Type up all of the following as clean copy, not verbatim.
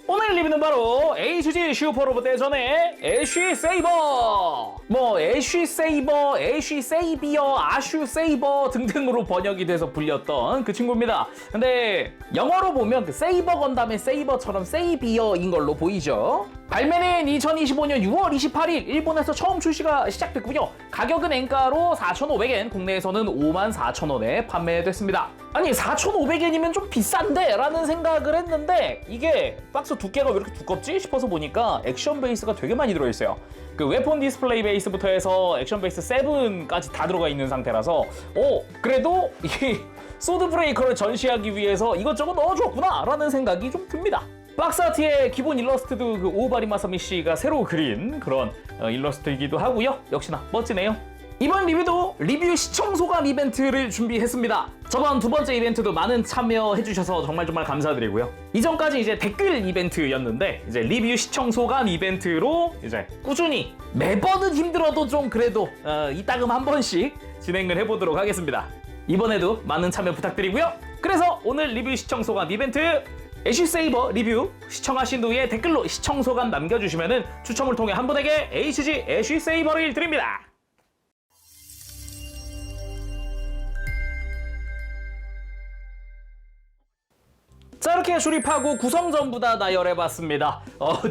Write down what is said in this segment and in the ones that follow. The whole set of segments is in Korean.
오늘 리뷰는 바로 HG 슈퍼로봇 대전의 애쉬 세이버! 애쉬 세이버, 애쉬 세이비어, 아슈 세이버 등등으로 번역이 돼서 불렸던 그 친구입니다. 근데 영어로 보면 그 세이버 건담의 세이버처럼 세이비어인 걸로 보이죠? 발매는 2025년 6월 28일 일본에서 처음 출시가 시작됐고요. 가격은 엔가로 4,500엔, 국내에서는 54,000원에 판매됐습니다. 아니 4,500엔이면 좀 비싼데? 라는 생각을 했는데 이게 박스 두께가 왜 이렇게 두껍지? 싶어서 보니까 액션 베이스가 되게 많이 들어있어요. 그 웨폰 디스플레이 베이스부터 해서 액션 베이스 7까지 다 들어가 있는 상태라서 그래도 이 소드 브레이커를 전시하기 위해서 이것저것 넣어줬구나 라는 생각이 좀 듭니다. 박스 아트의 기본 일러스트도 그 오바리 마사미 씨가 새로 그린 그런 일러스트이기도 하고요. 역시나 멋지네요. 이번 리뷰도 리뷰 시청 소감 이벤트를 준비했습니다. 저번 두 번째 이벤트도 많은 참여해주셔서 정말 감사드리고요. 이전까지 이제 댓글 이벤트였는데 이제 리뷰 시청 소감 이벤트로 이제 꾸준히 매번은 힘들어도 좀 그래도 이따금 한 번씩 진행을 해보도록 하겠습니다. 이번에도 많은 참여 부탁드리고요. 그래서 오늘 리뷰 시청 소감 이벤트 애쉬 세이버 리뷰 시청하신 후에 댓글로 시청 소감 남겨주시면은 추첨을 통해 한 분에게 HG 애쉬 세이버를 드립니다. 자, 이렇게 조립하고 구성 전부 다 나열해봤습니다.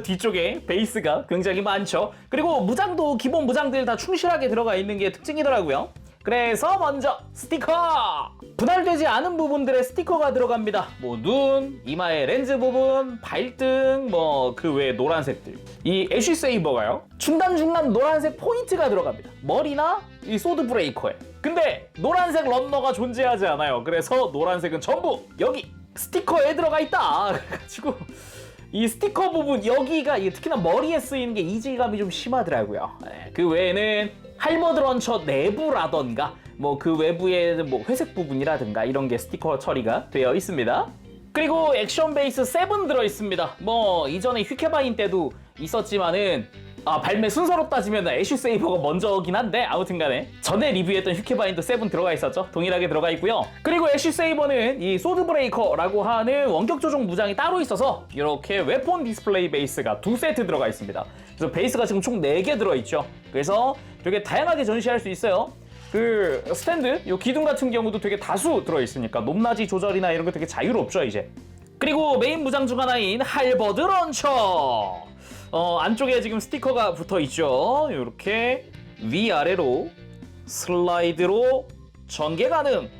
뒤쪽에 베이스가 굉장히 많죠. 그리고 무장도 기본 무장들 다 충실하게 들어가 있는 게 특징이더라고요. 그래서 먼저 스티커! 분할되지 않은 부분들의 스티커가 들어갑니다. 눈, 이마의 렌즈 부분, 발등, 그 외에 노란색들. 이 애쉬 세이버가요, 중간중간 노란색 포인트가 들어갑니다. 머리나 이 소드 브레이커에. 근데 노란색 런너가 존재하지 않아요. 그래서 노란색은 전부 여기 스티커에 들어가 있다. 그래가지고 이 스티커 부분 여기가 특히나 머리에 쓰이는 게 이질감이 좀 심하더라고요. 그 외에는 할버드 런처 내부라던가 그 외부에는 회색 부분이라든가 이런 게 스티커 처리가 되어 있습니다. 그리고 액션 베이스 7 들어 있습니다. 이전에 휘케바인 때도 있었지만은 발매 순서로 따지면 애쉬 세이버가 먼저긴 한데 아무튼 간에 전에 리뷰했던 휘케바인도 7 들어가 있었죠. 동일하게 들어가 있고요. 그리고 애쉬 세이버는 이 소드 브레이커라고 하는 원격 조종 무장이 따로 있어서 이렇게 웨폰 디스플레이 베이스가 2세트 들어가 있습니다. 그래서 베이스가 지금 총 4개 들어있죠. 그래서 되게 다양하게 전시할 수 있어요. 그 스탠드, 요 기둥 같은 경우도 되게 다수 들어있으니까 높낮이 조절이나 이런 거 되게 자유롭죠 이제. 그리고 메인 무장 중 하나인 할버드 런처, 안쪽에 지금 스티커가 붙어 있죠. 이렇게 위아래로 슬라이드로 전개 가능.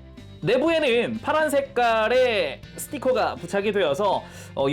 내부에는 파란 색깔의 스티커가 부착이 되어서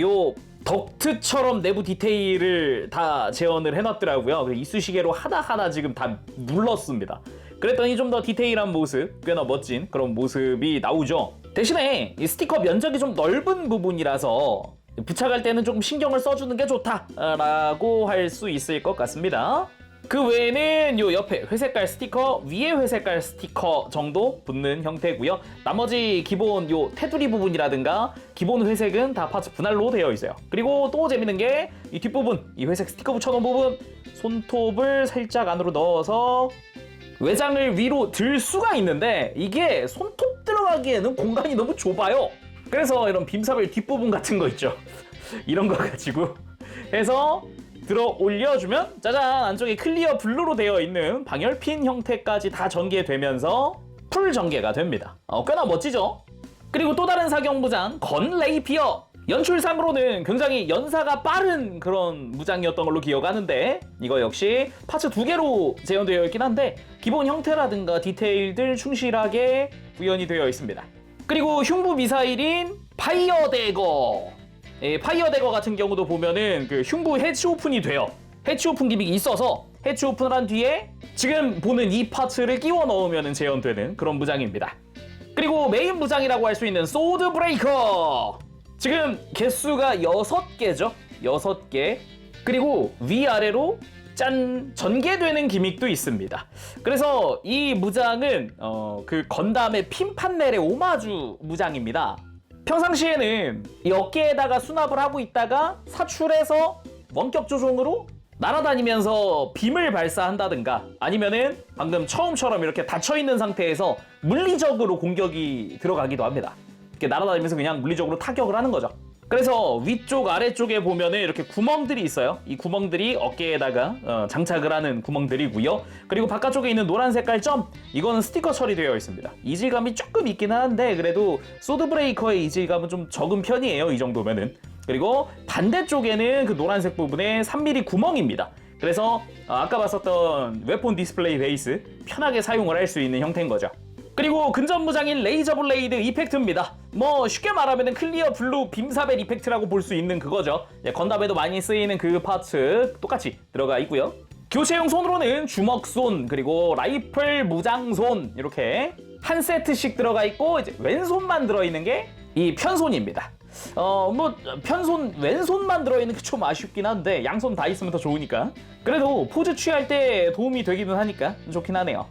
요 덕트처럼 내부 디테일을 다 재현을 해놨더라고요. 이쑤시개로 하나하나 지금 다 눌렀습니다. 그랬더니 좀 더 디테일한 모습, 꽤나 멋진 그런 모습이 나오죠. 대신에 이 스티커 면적이 좀 넓은 부분이라서 부착할 때는 조금 신경을 써주는 게 좋다라고 할 수 있을 것 같습니다. 그 외에는 요 옆에 회색깔 스티커, 위에 회색깔 스티커 정도 붙는 형태고요. 나머지 기본 요 테두리 부분이라든가 기본 회색은 다 파츠 분할로 되어 있어요. 그리고 또 재밌는 게 이 뒷부분, 이 회색 스티커 붙여놓은 부분, 손톱을 살짝 안으로 넣어서 외장을 위로 들 수가 있는데 이게 손톱 들어가기에는 공간이 너무 좁아요. 그래서 이런 빔사벨 뒷부분 같은 거 있죠. 이런 거 가지고 해서 들어 올려주면 짜잔, 안쪽에 클리어 블루로 되어 있는 방열핀 형태까지 다 전개되면서 풀 전개가 됩니다. 꽤나 멋지죠? 그리고 또 다른 사격 무장 건 레이피어, 연출상으로는 굉장히 연사가 빠른 그런 무장이었던 걸로 기억하는데 이거 역시 파츠 2개로 재현되어 있긴 한데 기본 형태라든가 디테일들 충실하게 구현이 되어 있습니다. 그리고 흉부 미사일인 파이어 대거, 파이어 대거 같은 경우도 보면은 그 흉부 해치 오픈이 돼요. 해치 오픈 기믹이 있어서 해치 오픈을 한 뒤에 지금 보는 이 파츠를 끼워 넣으면 재현되는 그런 무장입니다. 그리고 메인 무장이라고 할 수 있는 소드 브레이커, 지금 개수가 6개죠. 6개. 그리고 위아래로 짠! 전개되는 기믹도 있습니다. 그래서 이 무장은 그 건담의 핀 판넬의 오마주 무장입니다. 평상시에는 이 어깨에다가 수납을 하고 있다가 사출해서 원격 조종으로 날아다니면서 빔을 발사한다든가 아니면은 방금 처음처럼 이렇게 닫혀있는 상태에서 물리적으로 공격이 들어가기도 합니다. 이렇게 날아다니면서 그냥 물리적으로 타격을 하는 거죠. 그래서 위쪽 아래쪽에 보면은 이렇게 구멍들이 있어요. 이 구멍들이 어깨에다가 장착을 하는 구멍들이고요. 그리고 바깥쪽에 있는 노란 색깔 점, 이거는 스티커 처리되어 있습니다. 이질감이 조금 있긴 한데 그래도 소드 브레이커의 이질감은 좀 적은 편이에요. 이 정도면은. 그리고 반대쪽에는 그 노란색 부분에 3mm 구멍입니다. 그래서 아까 봤었던 웨폰 디스플레이 베이스 편하게 사용을 할 수 있는 형태인 거죠. 그리고 근접무장인 레이저 블레이드 이펙트입니다. 뭐 쉽게 말하면 클리어 블루 빔사벨 이펙트라고 볼 수 있는 그거죠. 건담에도 많이 쓰이는 그 파츠 똑같이 들어가 있고요. 교체용 손으로는 주먹손 그리고 라이플 무장손 이렇게 한 세트씩 들어가 있고, 이제 왼손만 들어있는 게 이 편손입니다. 뭐 편손 왼손만 들어있는 게 좀 아쉽긴 한데 양손 다 있으면 더 좋으니까. 그래도 포즈 취할 때 도움이 되기는 하니까 좋긴 하네요.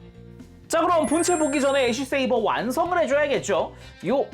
자, 그럼 본체 보기 전에 애쉬 세이버 완성을 해줘야겠죠. 요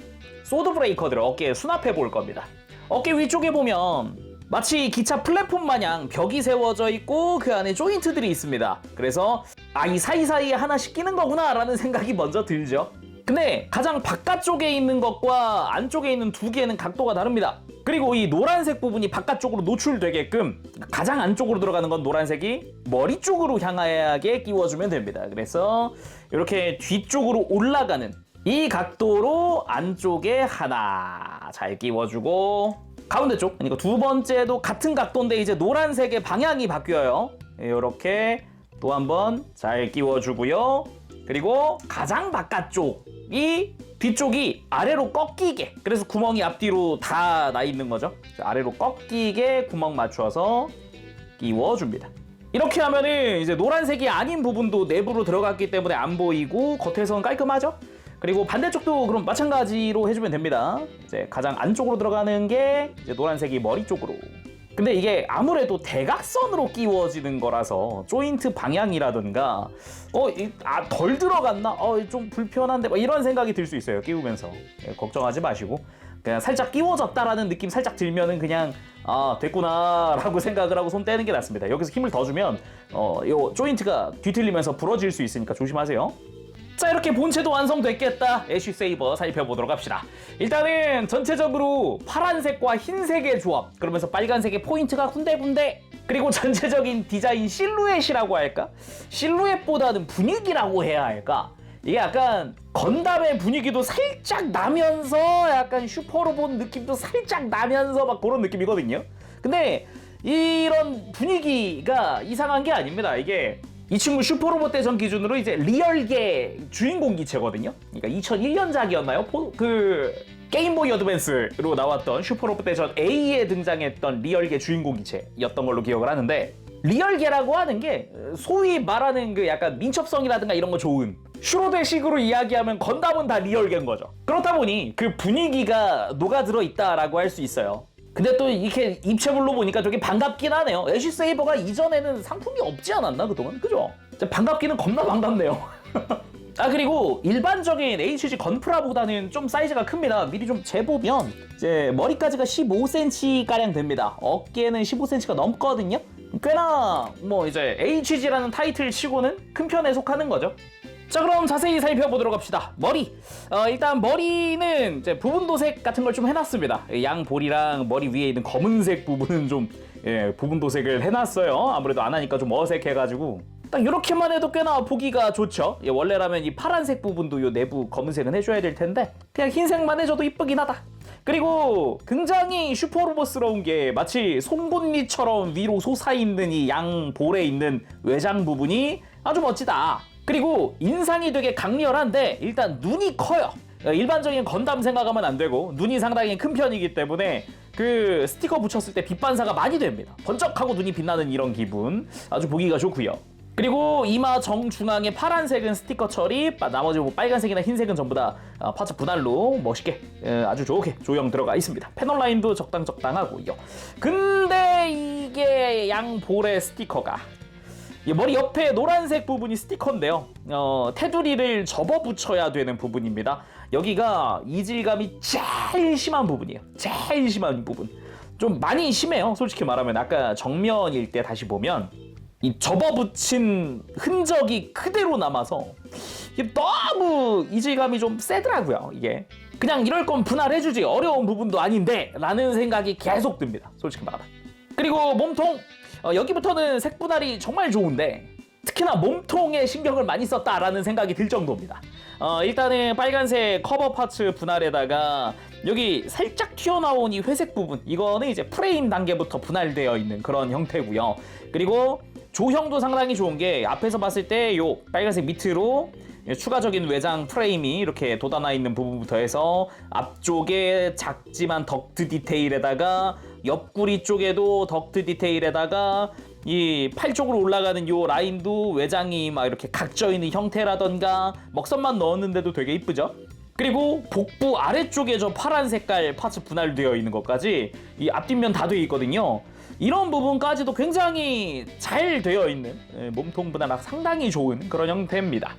소드 브레이커들을 어깨에 수납해 볼 겁니다. 어깨 위쪽에 보면 마치 기차 플랫폼 마냥 벽이 세워져 있고 그 안에 조인트들이 있습니다. 그래서 이 사이사이에 하나씩 끼는 거구나 라는 생각이 먼저 들죠. 근데 가장 바깥쪽에 있는 것과 안쪽에 있는 두 개는 각도가 다릅니다. 그리고 이 노란색 부분이 바깥쪽으로 노출되게끔 가장 안쪽으로 들어가는 건 노란색이 머리 쪽으로 향하게 끼워주면 됩니다. 그래서 이렇게 뒤쪽으로 올라가는 이 각도로 안쪽에 하나 잘 끼워주고, 가운데 쪽, 그러니까 두 번째도 같은 각도인데 이제 노란색의 방향이 바뀌어요. 이렇게 또 한 번 잘 끼워주고요. 그리고 가장 바깥쪽이 뒤쪽이 아래로 꺾이게, 그래서 구멍이 앞뒤로 다 나 있는 거죠. 아래로 꺾이게 구멍 맞춰서 끼워줍니다. 이렇게 하면은 이제 노란색이 아닌 부분도 내부로 들어갔기 때문에 안 보이고 겉에서는 깔끔하죠. 그리고 반대쪽도 그럼 마찬가지로 해주면 됩니다. 이제 가장 안쪽으로 들어가는 게 이제 노란색이 머리 쪽으로. 근데 이게 아무래도 대각선으로 끼워지는 거라서 조인트 방향이라든가 덜 들어갔나? 좀 불편한데 이런 생각이 들 수 있어요. 끼우면서. 걱정하지 마시고 그냥 살짝 끼워졌다라는 느낌 살짝 들면은 그냥 됐구나 라고 생각을 하고 손 떼는 게 낫습니다. 여기서 힘을 더 주면 요 조인트가 뒤틀리면서 부러질 수 있으니까 조심하세요. 자, 이렇게 본체도 완성됐겠다. 애쉬 세이버 살펴보도록 합시다. 일단은 전체적으로 파란색과 흰색의 조합, 그러면서 빨간색의 포인트가 군데군데, 그리고 전체적인 디자인 실루엣이라고 할까? 실루엣보다는 분위기라고 해야 할까? 이게 약간 건담의 분위기도 살짝 나면서 약간 슈퍼로봇 느낌도 살짝 나면서 막 그런 느낌이거든요. 근데 이런 분위기가 이상한 게 아닙니다. 이게 이 친구 슈퍼로봇 대전 기준으로 이제 리얼계 주인공 기체거든요. 그러니까 2001년작이었나요? 그 게임보이 어드밴스로 나왔던 슈퍼로봇 대전 A에 등장했던 리얼계 주인공 기체였던 걸로 기억을 하는데, 리얼계라고 하는 게 소위 말하는 그 약간 민첩성이라든가 이런 거 좋은 슈로데식으로 이야기하면 건담은 다 리얼계인 거죠. 그렇다 보니 그 분위기가 녹아들어 있다라고 할 수 있어요. 근데 또 이렇게 입체물로 보니까 되게 반갑긴 하네요. 애쉬 세이버가 이전에는 상품이 없지 않았나 그동안? 그죠? 반갑기는 겁나 반갑네요. 그리고 일반적인 HG 건프라보다는 좀 사이즈가 큽니다. 미리 좀 재보면 이제 머리까지가 15cm가량 됩니다. 어깨는 15cm가 넘거든요. 꽤나 뭐 이제 HG라는 타이틀 치고는 큰 편에 속하는 거죠. 자, 그럼 자세히 살펴보도록 합시다. 머리. 일단 머리는 이제 부분 도색 같은 걸 좀 해놨습니다. 양 볼이랑 머리 위에 있는 검은색 부분은 좀 부분 도색을 해놨어요. 아무래도 안 하니까 좀 어색해가지고. 딱 이렇게만 해도 꽤나 보기가 좋죠. 원래라면 이 파란색 부분도 요 내부 검은색은 해줘야 될 텐데 그냥 흰색만 해줘도 이쁘긴 하다. 그리고 굉장히 슈퍼로봇스러운 게 마치 송곳니처럼 위로 솟아있는 이 양 볼에 있는 외장 부분이 아주 멋지다. 그리고 인상이 되게 강렬한데 일단 눈이 커요. 일반적인 건담 생각하면 안 되고 눈이 상당히 큰 편이기 때문에 그 스티커 붙였을 때 빛 반사가 많이 됩니다. 번쩍하고 눈이 빛나는 이런 기분 아주 보기가 좋고요. 그리고 이마 정중앙에 파란색은 스티커 처리, 나머지 뭐 빨간색이나 흰색은 전부 다 파츠 분할로 멋있게 아주 좋게 조형 들어가 있습니다. 패널 라인도 적당하고요. 근데 이게 양 볼의 스티커가 머리 옆에 노란색 부분이 스티커인데요. 테두리를 접어 붙여야 되는 부분입니다. 여기가 이질감이 제일 심한 부분이에요. 제일 심한 부분. 좀 많이 심해요. 솔직히 말하면 아까 정면일 때 다시 보면 이 접어 붙인 흔적이 그대로 남아서 이게 너무 이질감이 좀 세더라고요. 이게 그냥 이럴 건 분할해주지, 어려운 부분도 아닌데 라는 생각이 계속 듭니다, 솔직히 말하면. 그리고 몸통, 여기부터는 색 분할이 정말 좋은데 특히나 몸통에 신경을 많이 썼다라는 생각이 들 정도입니다. 일단은 빨간색 커버 파츠 분할에다가 여기 살짝 튀어나온 이 회색 부분, 이거는 이제 프레임 단계부터 분할되어 있는 그런 형태고요. 그리고 조형도 상당히 좋은 게 앞에서 봤을 때 요 빨간색 밑으로 추가적인 외장 프레임이 이렇게 돋아나 있는 부분부터 해서 앞쪽에 작지만 덕트 디테일에다가 옆구리 쪽에도 덕트 디테일에다가 이 팔 쪽으로 올라가는 요 라인도 외장이 막 이렇게 각져 있는 형태라던가 먹선만 넣었는데도 되게 이쁘죠? 그리고 복부 아래쪽에 저 파란 색깔 파츠 분할되어 있는 것까지 이 앞뒷면 다 되어 있거든요. 이런 부분까지도 굉장히 잘 되어 있는 몸통 분할 상당히 좋은 그런 형태입니다.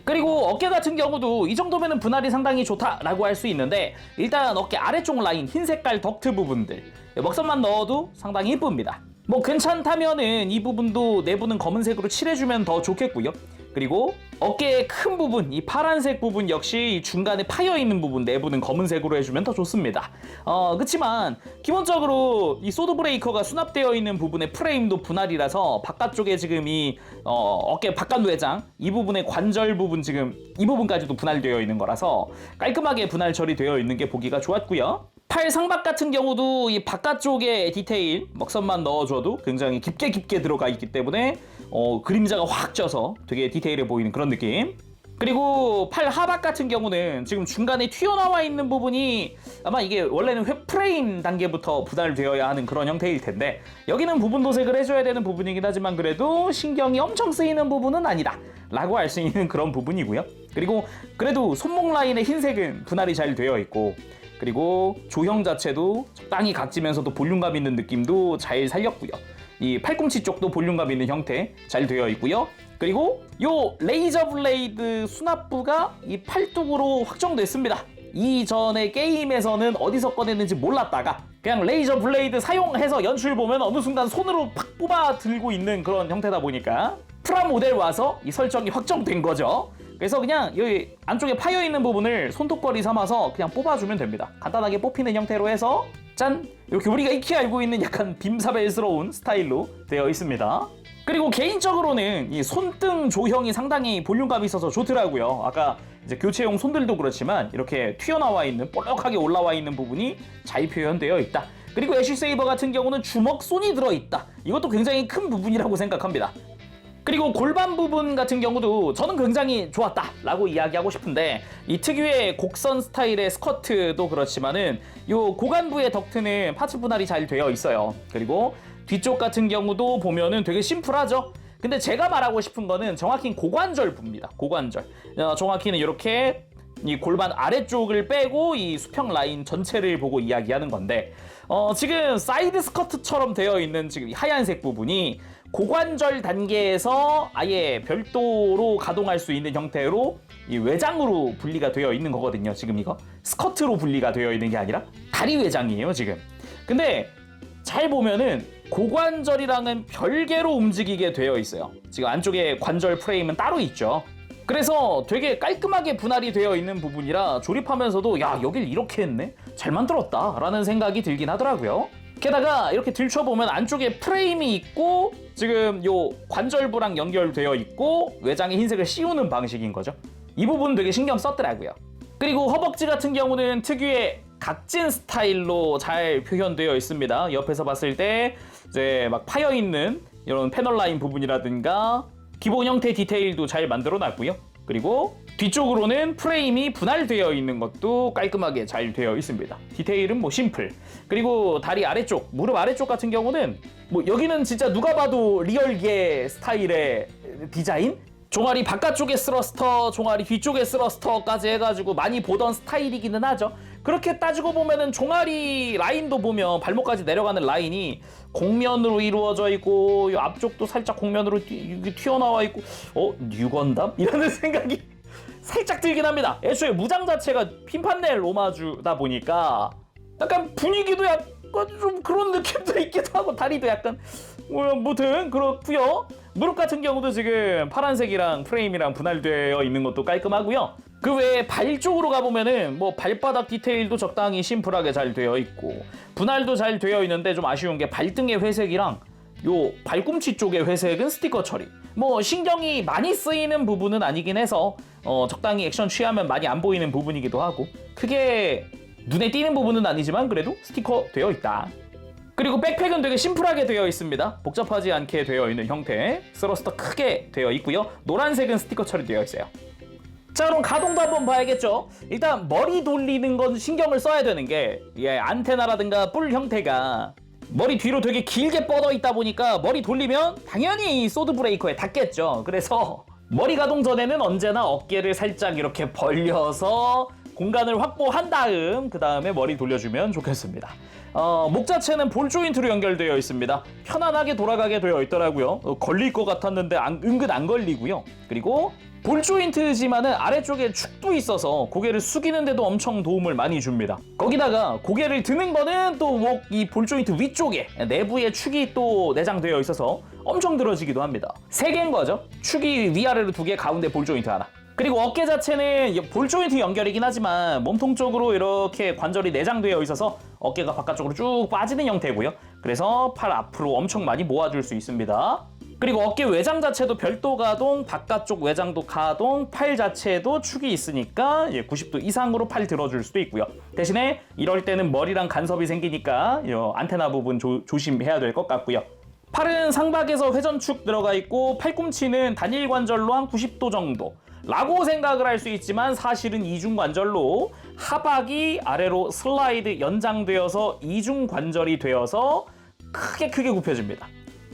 그리고 어깨 같은 경우도 이 정도면 분할이 상당히 좋다라고 할 수 있는데 일단 어깨 아래쪽 라인 흰 색깔 덕트 부분들 먹선만 넣어도 상당히 이쁩니다. 뭐 괜찮다면은 이 부분도 내부는 검은색으로 칠해주면 더 좋겠고요. 그리고 어깨의 큰 부분, 이 파란색 부분 역시 중간에 파여있는 부분 내부는 검은색으로 해주면 더 좋습니다. 그치만 기본적으로 이 소드 브레이커가 수납되어 있는 부분의 프레임도 분할이라서 바깥쪽에 지금 이 어깨 바깥 외장 이 부분의 관절 부분 지금 이 부분까지도 분할되어 있는 거라서 깔끔하게 분할 처리되어 있는 게 보기가 좋았고요. 팔 상박 같은 경우도 이 바깥쪽에 디테일 먹선만 넣어줘도 굉장히 깊게 들어가 있기 때문에 그림자가 확 져서 되게 디테일해 보이는 그런 느낌. 그리고 팔 하박 같은 경우는 지금 중간에 튀어나와 있는 부분이 아마 이게 원래는 프레임 단계부터 분할되어야 하는 그런 형태일 텐데 여기는 부분 도색을 해줘야 되는 부분이긴 하지만 그래도 신경이 엄청 쓰이는 부분은 아니다 라고 할 수 있는 그런 부분이고요. 그리고 그래도 손목 라인의 흰색은 분할이 잘 되어 있고 그리고 조형 자체도 적당히 각지면서도 볼륨감 있는 느낌도 잘 살렸고요. 이 팔꿈치 쪽도 볼륨감 있는 형태 잘 되어 있고요. 그리고 요 레이저 블레이드 수납부가 이 팔뚝으로 확정됐습니다. 이전에 게임에서는 어디서 꺼냈는지 몰랐다가 그냥 레이저 블레이드 사용해서 연출 보면 어느 순간 손으로 팍 뽑아 들고 있는 그런 형태다 보니까 프라모델 와서 이 설정이 확정된 거죠. 그래서 그냥 여기 안쪽에 파여있는 부분을 손톱걸이 삼아서 그냥 뽑아주면 됩니다. 간단하게 뽑히는 형태로 해서 짠! 이렇게 우리가 익히 알고 있는 약간 빔사벨스러운 스타일로 되어 있습니다. 그리고 개인적으로는 이 손등 조형이 상당히 볼륨감이 있어서 좋더라고요. 아까 이제 교체용 손들도 그렇지만 이렇게 튀어나와 있는 볼록하게 올라와 있는 부분이 잘 표현되어 있다. 그리고 애쉬 세이버 같은 경우는 주먹손이 들어있다. 이것도 굉장히 큰 부분이라고 생각합니다. 그리고 골반 부분 같은 경우도 저는 굉장히 좋았다 라고 이야기하고 싶은데 이 특유의 곡선 스타일의 스커트도 그렇지만은 요 고관부의 덕트는 파츠 분할이 잘 되어 있어요. 그리고 뒤쪽 같은 경우도 보면은 되게 심플하죠. 근데 제가 말하고 싶은 거는 정확히 고관절 부입니다. 고관절. 정확히는 이렇게 이 골반 아래쪽을 빼고 이 수평 라인 전체를 보고 이야기하는 건데 지금 사이드 스커트처럼 되어 있는 지금 하얀색 부분이 고관절 단계에서 아예 별도로 가동할 수 있는 형태로 이 외장으로 분리가 되어 있는 거거든요. 지금 이거 스커트로 분리가 되어 있는 게 아니라 다리 외장이에요 지금. 근데 잘 보면은 고관절이랑은 별개로 움직이게 되어 있어요. 지금 안쪽에 관절 프레임은 따로 있죠. 그래서 되게 깔끔하게 분할이 되어 있는 부분이라 조립하면서도 야 여길 이렇게 했네? 잘 만들었다 라는 생각이 들긴 하더라고요. 게다가 이렇게 들춰보면 안쪽에 프레임이 있고 지금 요 관절부랑 연결되어 있고 외장에 흰색을 씌우는 방식인 거죠. 이 부분 되게 신경 썼더라고요. 그리고 허벅지 같은 경우는 특유의 각진 스타일로 잘 표현되어 있습니다. 옆에서 봤을 때 이제 막 파여있는 이런 패널 라인 부분이라든가 기본 형태 디테일도 잘 만들어 놨고요. 그리고 뒤쪽으로는 프레임이 분할되어 있는 것도 깔끔하게 잘 되어 있습니다. 디테일은 뭐 심플. 그리고 다리 아래쪽, 무릎 아래쪽 같은 경우는 뭐 여기는 진짜 누가 봐도 리얼계 스타일의 디자인? 종아리 바깥쪽에 스러스터, 종아리 뒤쪽에 스러스터까지 해가지고 많이 보던 스타일이기는 하죠. 그렇게 따지고 보면은 종아리 라인도 보면 발목까지 내려가는 라인이 곡면으로 이루어져 있고 이 앞쪽도 살짝 곡면으로 튀어나와 있고 뉴건담? 이라는 생각이 살짝 들긴 합니다. 애초에 무장 자체가 핀판넬 오마주다 보니까 약간 분위기도 약간 좀 그런 느낌도 있기도 하고 다리도 약간 무튼 그렇고요. 무릎 같은 경우도 지금 파란색이랑 프레임이랑 분할되어 있는 것도 깔끔하고요. 그 외에 발 쪽으로 가보면은 뭐 발바닥 디테일도 적당히 심플하게 잘 되어 있고 분할도 잘 되어 있는데 좀 아쉬운 게 발등의 회색이랑 요 발꿈치 쪽의 회색은 스티커 처리. 뭐 신경이 많이 쓰이는 부분은 아니긴 해서 적당히 액션 취하면 많이 안 보이는 부분이기도 하고 크게 눈에 띄는 부분은 아니지만 그래도 스티커 되어 있다. 그리고 백팩은 되게 심플하게 되어 있습니다. 복잡하지 않게 되어 있는 형태. 스러스터 크게 되어 있고요. 노란색은 스티커 처리되어 있어요. 자, 그럼 가동도 한번 봐야겠죠. 일단 머리 돌리는 건 신경을 써야 되는 게 안테나라든가 뿔 형태가 머리 뒤로 되게 길게 뻗어 있다 보니까 머리 돌리면 당연히 소드 브레이커에 닿겠죠. 그래서 머리 가동 전에는 언제나 어깨를 살짝 이렇게 벌려서 공간을 확보한 다음 그 다음에 머리 돌려주면 좋겠습니다. 목 자체는 볼 조인트로 연결되어 있습니다. 편안하게 돌아가게 되어 있더라고요. 걸릴 것 같았는데 은근 안 걸리고요. 그리고 볼 조인트지만은 아래쪽에 축도 있어서 고개를 숙이는데도 엄청 도움을 많이 줍니다. 거기다가 고개를 드는 거는 또 목 이 볼 조인트 위쪽에 내부에 축이 또 내장되어 있어서 엄청 들어지기도 합니다. 세 개인 거죠. 축이 위아래로 두 개, 가운데 볼 조인트 하나. 그리고 어깨 자체는 볼 조인트 연결이긴 하지만 몸통 쪽으로 이렇게 관절이 내장되어 있어서 어깨가 바깥쪽으로 쭉 빠지는 형태고요. 그래서 팔 앞으로 엄청 많이 모아줄 수 있습니다. 그리고 어깨 외장 자체도 별도 가동, 바깥쪽 외장도 가동, 팔 자체도 축이 있으니까 90도 이상으로 팔 들어줄 수도 있고요. 대신에 이럴 때는 머리랑 간섭이 생기니까 안테나 부분 조심해야 될 것 같고요. 팔은 상박에서 회전축 들어가 있고 팔꿈치는 단일 관절로 한 90도 정도 라고 생각을 할 수 있지만 사실은 이중 관절로 하박이 아래로 슬라이드 연장되어서 이중 관절이 되어서 크게 굽혀집니다.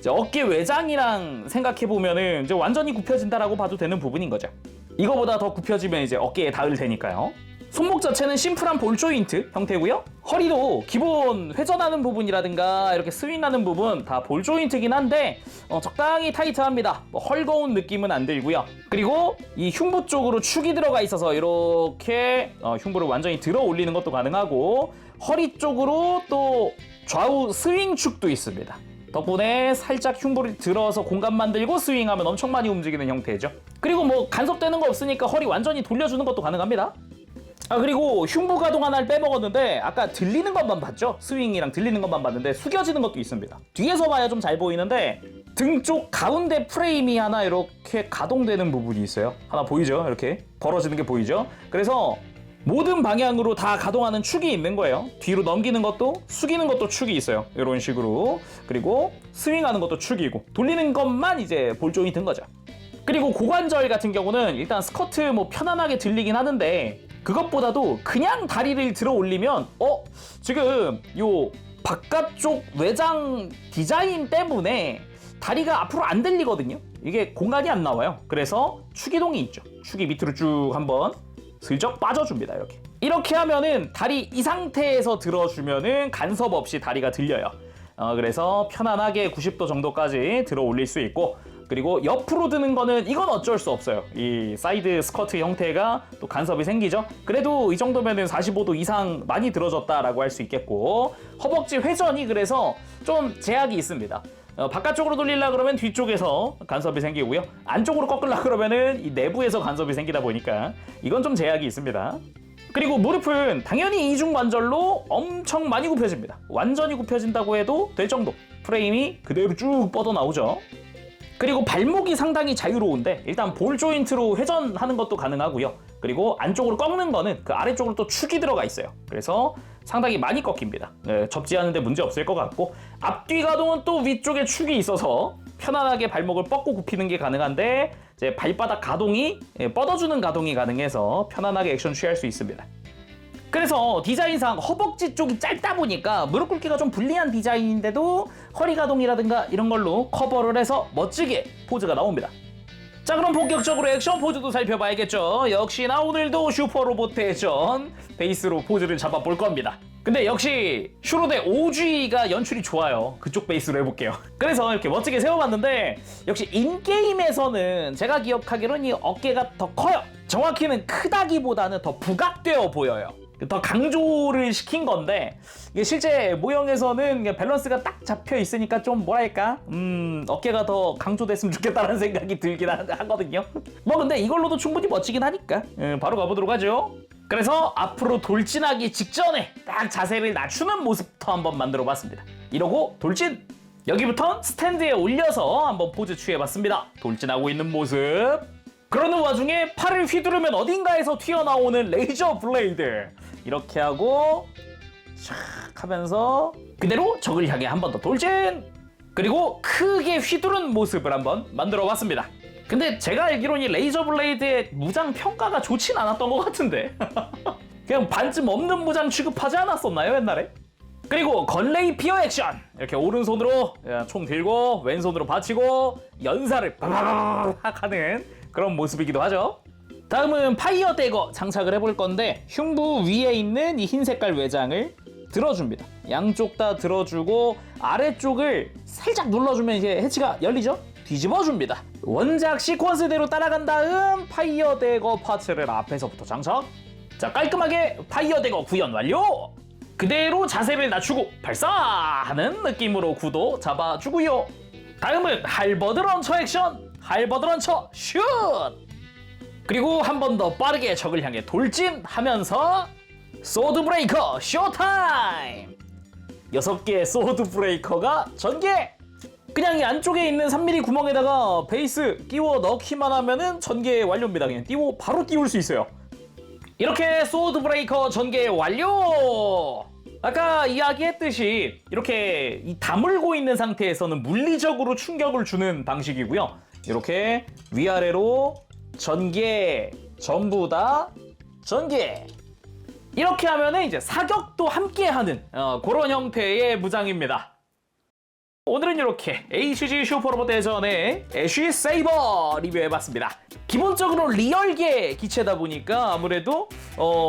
어깨 외장이랑 생각해보면은 이제 완전히 굽혀진다라고 봐도 되는 부분인 거죠. 이거보다 더 굽혀지면 이제 어깨에 닿을 테니까요. 손목 자체는 심플한 볼 조인트 형태고요. 허리도 기본 회전하는 부분이라든가 이렇게 스윙하는 부분 다 볼 조인트긴 한데 적당히 타이트합니다. 뭐 헐거운 느낌은 안 들고요. 그리고 이 흉부 쪽으로 축이 들어가 있어서 이렇게 흉부를 완전히 들어 올리는 것도 가능하고 허리 쪽으로 또 좌우 스윙 축도 있습니다. 덕분에 살짝 흉부를 들어서 공간 만들고 스윙하면 엄청 많이 움직이는 형태죠. 그리고 뭐 간섭되는 거 없으니까 허리 완전히 돌려주는 것도 가능합니다. 그리고 흉부 가동 하나를 빼먹었는데 아까 들리는 것만 봤죠? 스윙이랑 들리는 것만 봤는데 숙여지는 것도 있습니다. 뒤에서 봐야 좀 잘 보이는데 등 쪽 가운데 프레임이 하나 이렇게 가동되는 부분이 있어요. 하나 보이죠? 이렇게 벌어지는 게 보이죠? 그래서 모든 방향으로 다 가동하는 축이 있는 거예요. 뒤로 넘기는 것도 숙이는 것도 축이 있어요. 이런 식으로. 그리고 스윙하는 것도 축이고 돌리는 것만 이제 볼 조인트인 거죠. 그리고 고관절 같은 경우는 일단 스커트 뭐 편안하게 들리긴 하는데 그것보다도 그냥 다리를 들어 올리면 지금 요 바깥쪽 외장 디자인 때문에 다리가 앞으로 안 들리거든요. 이게 공간이 안 나와요. 그래서 축이동이 있죠. 축이 밑으로 쭉 한번 슬쩍 빠져줍니다. 이렇게 하면은 다리 이 상태에서 들어주면은 간섭 없이 다리가 들려요. 그래서 편안하게 90도 정도까지 들어 올릴 수 있고 그리고 옆으로 드는 거는 이건 어쩔 수 없어요. 이 사이드 스커트 형태가 또 간섭이 생기죠. 그래도 이 정도면은 45도 이상 많이 들어졌다라고 할 수 있겠고 허벅지 회전이 그래서 좀 제약이 있습니다. 바깥쪽으로 돌리려고 그러면 뒤쪽에서 간섭이 생기고요. 안쪽으로 꺾으려고 그러면은 이 내부에서 간섭이 생기다 보니까 이건 좀 제약이 있습니다. 그리고 무릎은 당연히 이중 관절로 엄청 많이 굽혀집니다. 완전히 굽혀진다고 해도 될 정도. 프레임이 그대로 쭉 뻗어 나오죠. 그리고 발목이 상당히 자유로운데 일단 볼 조인트로 회전하는 것도 가능하고요. 그리고 안쪽으로 꺾는 거는 그 아래쪽으로 또 축이 들어가 있어요. 그래서 상당히 많이 꺾입니다. 접지 않는데 문제 없을 것 같고 앞뒤 가동은 또 위쪽에 축이 있어서 편안하게 발목을 뻗고 굽히는 게 가능한데 이제 발바닥 가동이 뻗어주는 가동이 가능해서 편안하게 액션 취할 수 있습니다. 그래서 디자인상 허벅지 쪽이 짧다 보니까 무릎 꿇기가 좀 불리한 디자인인데도 허리 가동이라든가 이런 걸로 커버를 해서 멋지게 포즈가 나옵니다. 자, 그럼 본격적으로 액션 포즈도 살펴봐야겠죠. 역시나 오늘도 슈퍼로봇 대전 베이스로 포즈를 잡아볼 겁니다. 근데 역시 슈로데 OG가 연출이 좋아요. 그쪽 베이스로 해볼게요. 그래서 이렇게 멋지게 세워봤는데 역시 인게임에서는 제가 기억하기로는 이 어깨가 더 커요. 정확히는 크다기보다는 더 부각되어 보여요. 더 강조를 시킨 건데 이게 실제 모형에서는 그냥 밸런스가 딱 잡혀 있으니까 좀 뭐랄까 어깨가 더 강조됐으면 좋겠다는 생각이 들긴 하거든요. 뭐 근데 이걸로도 충분히 멋지긴 하니까 바로 가보도록 하죠. 그래서 앞으로 돌진하기 직전에 딱 자세를 낮추는 모습부터 한번 만들어 봤습니다. 이러고 돌진! 여기부터 스탠드에 올려서 한번 포즈 취해봤습니다. 돌진하고 있는 모습. 그러는 와중에 팔을 휘두르면 어딘가에서 튀어나오는 레이저 블레이드. 이렇게 하고 샥 하면서 그대로 적을 향해 한 번 더 돌진. 그리고 크게 휘두른 모습을 한번 만들어 봤습니다. 근데 제가 알기로는 이 레이저 블레이드의 무장 평가가 좋진 않았던 것 같은데 그냥 반쯤 없는 무장 취급하지 않았었나요 옛날에? 그리고 건레이피어 액션! 이렇게 오른손으로 총 들고 왼손으로 받치고 연사를 바바바박 하는 그런 모습이기도 하죠. 다음은 파이어 대거 장착을 해볼 건데 흉부 위에 있는 이 흰 색깔 외장을 들어줍니다. 양쪽 다 들어주고 아래쪽을 살짝 눌러주면 이제 해치가 열리죠? 뒤집어줍니다. 원작 시퀀스대로 따라간 다음 파이어 대거 파츠를 앞에서부터 장착. 자, 깔끔하게 파이어 대거 구현 완료! 그대로 자세를 낮추고 발사하는 느낌으로 구도 잡아주고요. 다음은 할버드 런처 액션! 할버드 런처 슛! 그리고 한 번 더 빠르게 적을 향해 돌진하면서 소드 브레이커 쇼타임! 6개의 소드 브레이커가 전개! 그냥 이 안쪽에 있는 3mm 구멍에다가 베이스 끼워 넣기만 하면은 전개 완료입니다. 그냥 바로 띄울 수 있어요. 이렇게 소드 브레이커 전개 완료! 아까 이야기했듯이 이렇게 다물고 있는 상태에서는 물리적으로 충격을 주는 방식이고요. 이렇게 위아래로 전개, 전부 다 전개. 이렇게 하면은 이제 사격도 함께 하는 그런 형태의 무장입니다. 오늘은 이렇게 HG 슈퍼로봇 대전의 애쉬 세이버 리뷰해봤습니다. 기본적으로 리얼계 기체다 보니까 아무래도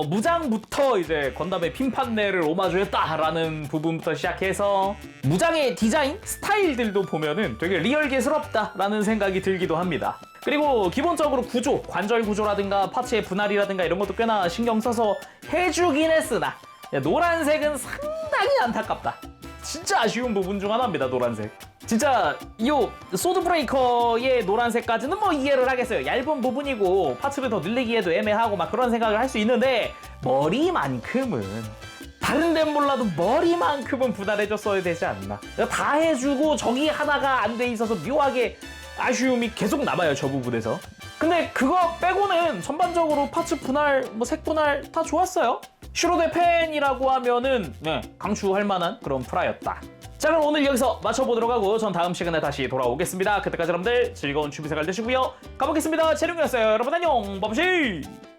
무장부터 이제 건담의 핀판넬을 오마주했다라는 부분부터 시작해서 무장의 디자인, 스타일들도 보면은 되게 리얼계스럽다라는 생각이 들기도 합니다. 그리고 기본적으로 구조, 관절 구조라든가 파츠의 분할이라든가 이런 것도 꽤나 신경 써서 해주긴 했으나 노란색은 상당히 안타깝다. 진짜 아쉬운 부분 중 하나입니다. 노란색. 진짜 이 소드 브레이커의 노란색까지는 뭐 이해를 하겠어요. 얇은 부분이고 파츠를 더 늘리기에도 애매하고 막 그런 생각을 할 수 있는데 머리만큼은 다른 데는 몰라도 머리만큼은 분할해줬어야 되지 않나. 다 해주고 저기 하나가 안 돼 있어서 묘하게 아쉬움이 계속 남아요. 저 부분에서. 근데 그거 빼고는 전반적으로 파츠 분할, 색 분할 다 좋았어요. 슈로데 팬이라고 하면은 강추할 만한 그런 프라였다. 자, 그럼 오늘 여기서 마쳐보도록 하고 전 다음 시간에 다시 돌아오겠습니다. 그때까지 여러분들 즐거운 취미 생활 되시고요. 가보겠습니다. 재룡이었어요. 여러분 안녕. 바보시.